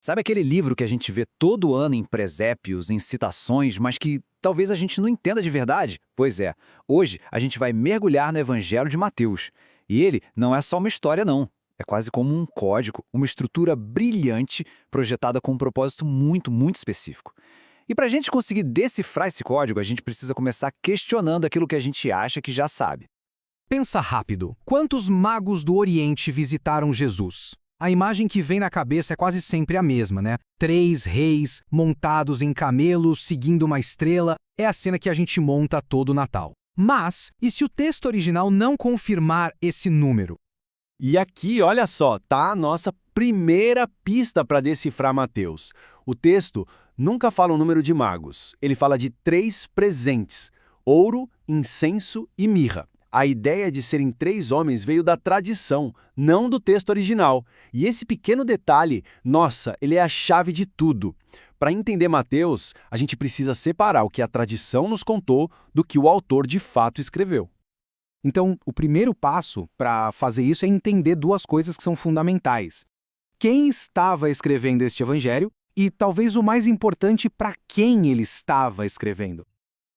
Sabe aquele livro que a gente vê todo ano em presépios, em citações, mas que talvez a gente não entenda de verdade? Pois é, hoje a gente vai mergulhar no Evangelho de Mateus. E ele não é só uma história, não. É quase como um código, uma estrutura brilhante, projetada com um propósito muito específico. E para a gente conseguir decifrar esse código, a gente precisa começar questionando aquilo que a gente acha que já sabe. Pensa rápido. Quantos magos do Oriente visitaram Jesus? A imagem que vem na cabeça é quase sempre a mesma, né? 3 reis montados em camelos, seguindo uma estrela. É a cena que a gente monta todo Natal. Mas, e se o texto original não confirmar esse número? E aqui, olha só, tá a nossa primeira pista para decifrar Mateus. O texto nunca fala o número de magos. Ele fala de 3 presentes: ouro, incenso e mirra. A ideia de serem 3 homens veio da tradição, não do texto original. E esse pequeno detalhe, nossa, ele é a chave de tudo. Para entender Mateus, a gente precisa separar o que a tradição nos contou do que o autor de fato escreveu. Então, o primeiro passo para fazer isso é entender 2 coisas que são fundamentais. Quem estava escrevendo este evangelho e, talvez o mais importante, para quem ele estava escrevendo.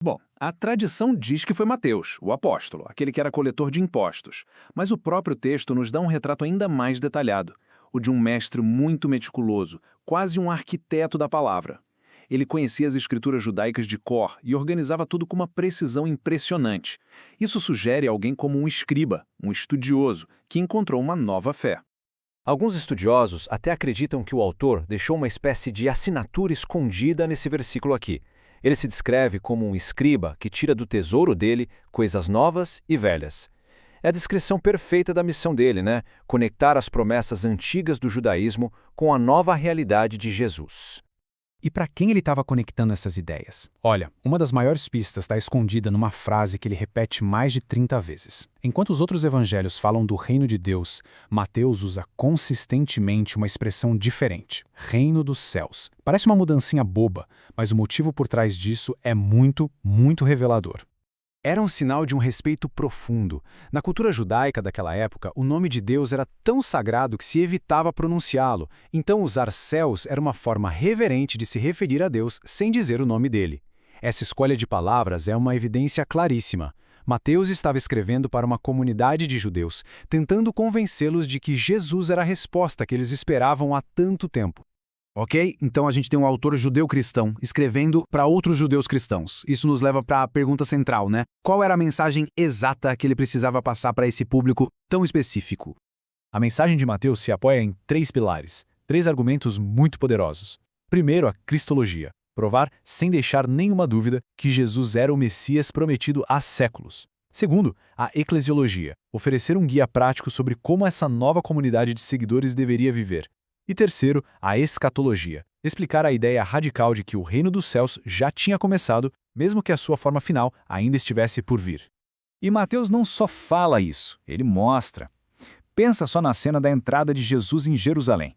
Bom, a tradição diz que foi Mateus, o apóstolo, aquele que era coletor de impostos. Mas o próprio texto nos dá um retrato ainda mais detalhado, o de um mestre muito meticuloso, quase um arquiteto da palavra. Ele conhecia as escrituras judaicas de cor e organizava tudo com uma precisão impressionante. Isso sugere alguém como um escriba, um estudioso, que encontrou uma nova fé. Alguns estudiosos até acreditam que o autor deixou uma espécie de assinatura escondida nesse versículo aqui. Ele se descreve como um escriba que tira do tesouro dele coisas novas e velhas. É a descrição perfeita da missão dele, né? Conectar as promessas antigas do judaísmo com a nova realidade de Jesus. E para quem ele estava conectando essas ideias? Olha, uma das maiores pistas está escondida numa frase que ele repete mais de 30 vezes. Enquanto os outros evangelhos falam do reino de Deus, Mateus usa consistentemente uma expressão diferente: reino dos céus. Parece uma mudancinha boba, mas o motivo por trás disso é muito revelador. Era um sinal de um respeito profundo. Na cultura judaica daquela época, o nome de Deus era tão sagrado que se evitava pronunciá-lo, então usar céus era uma forma reverente de se referir a Deus sem dizer o nome dele. Essa escolha de palavras é uma evidência claríssima. Mateus estava escrevendo para uma comunidade de judeus, tentando convencê-los de que Jesus era a resposta que eles esperavam há tanto tempo. Ok? Então a gente tem um autor judeu-cristão escrevendo para outros judeus cristãos. Isso nos leva para a pergunta central, né? Qual era a mensagem exata que ele precisava passar para esse público tão específico? A mensagem de Mateus se apoia em 3 pilares, 3 argumentos muito poderosos. Primeiro, a cristologia. Provar, sem deixar nenhuma dúvida, que Jesus era o Messias prometido há séculos. Segundo, a eclesiologia. Oferecer um guia prático sobre como essa nova comunidade de seguidores deveria viver. E terceiro, a escatologia. Explicar a ideia radical de que o reino dos céus já tinha começado, mesmo que a sua forma final ainda estivesse por vir. E Mateus não só fala isso, ele mostra. Pensa só na cena da entrada de Jesus em Jerusalém.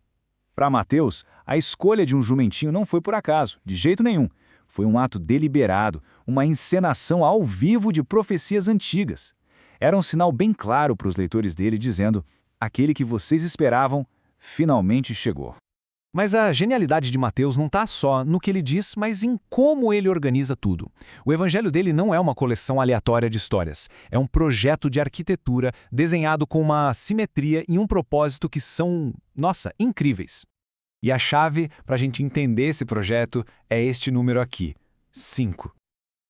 Para Mateus, a escolha de um jumentinho não foi por acaso, de jeito nenhum. Foi um ato deliberado, uma encenação ao vivo de profecias antigas. Era um sinal bem claro para os leitores dele dizendo: aquele que vocês esperavam finalmente chegou. Mas a genialidade de Mateus não está só no que ele diz, mas em como ele organiza tudo. O evangelho dele não é uma coleção aleatória de histórias. É um projeto de arquitetura desenhado com uma simetria e um propósito que são, nossa, incríveis. E a chave para a gente entender esse projeto é este número aqui, 5.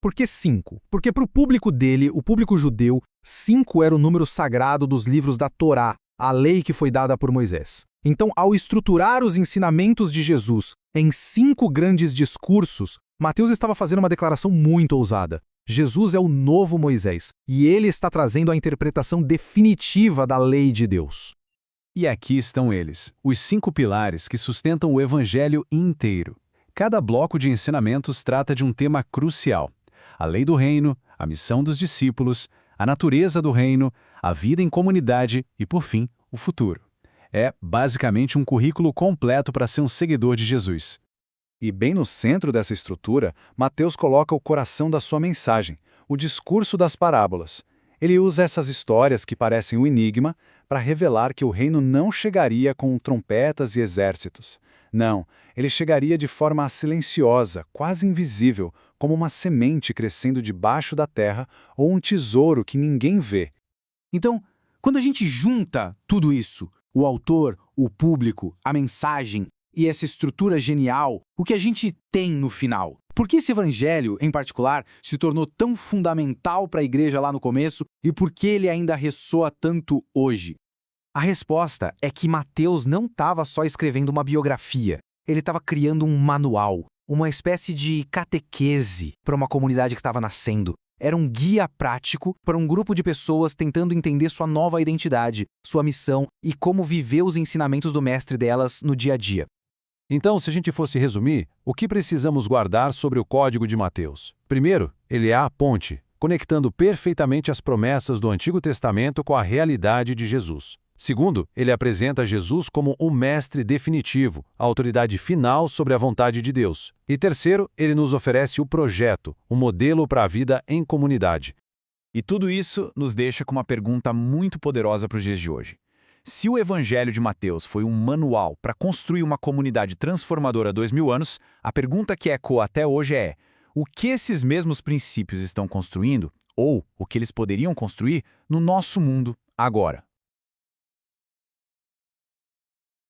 Por que 5? Porque para o público dele, o público judeu, 5 era o número sagrado dos livros da Torá, a lei que foi dada por Moisés. Então, ao estruturar os ensinamentos de Jesus em 5 grandes discursos, Mateus estava fazendo uma declaração muito ousada. Jesus é o novo Moisés, e ele está trazendo a interpretação definitiva da lei de Deus. E aqui estão eles, os 5 pilares que sustentam o evangelho inteiro. Cada bloco de ensinamentos trata de um tema crucial: a lei do reino, a missão dos discípulos, a natureza do reino, a vida em comunidade e, por fim, o futuro. É, basicamente, um currículo completo para ser um seguidor de Jesus. E bem no centro dessa estrutura, Mateus coloca o coração da sua mensagem, o discurso das parábolas. Ele usa essas histórias que parecem um enigma para revelar que o reino não chegaria com trompetas e exércitos. Não, ele chegaria de forma silenciosa, quase invisível, como uma semente crescendo debaixo da terra ou um tesouro que ninguém vê. Então, quando a gente junta tudo isso, o autor, o público, a mensagem e essa estrutura genial, o que a gente tem no final? Por que esse evangelho, em particular, se tornou tão fundamental para a igreja lá no começo e por que ele ainda ressoa tanto hoje? A resposta é que Mateus não estava só escrevendo uma biografia, ele estava criando um manual, uma espécie de catequese para uma comunidade que estava nascendo. Era um guia prático para um grupo de pessoas tentando entender sua nova identidade, sua missão e como viver os ensinamentos do mestre delas no dia a dia. Então, se a gente fosse resumir, o que precisamos guardar sobre o Código de Mateus? Primeiro, ele é a ponte, conectando perfeitamente as promessas do Antigo Testamento com a realidade de Jesus. Segundo, ele apresenta Jesus como um mestre definitivo, a autoridade final sobre a vontade de Deus. E terceiro, ele nos oferece o projeto, um modelo para a vida em comunidade. E tudo isso nos deixa com uma pergunta muito poderosa para os dias de hoje. Se o Evangelho de Mateus foi um manual para construir uma comunidade transformadora há 2000 anos, a pergunta que ecoa até hoje é: o que esses mesmos princípios estão construindo, ou o que eles poderiam construir, no nosso mundo agora?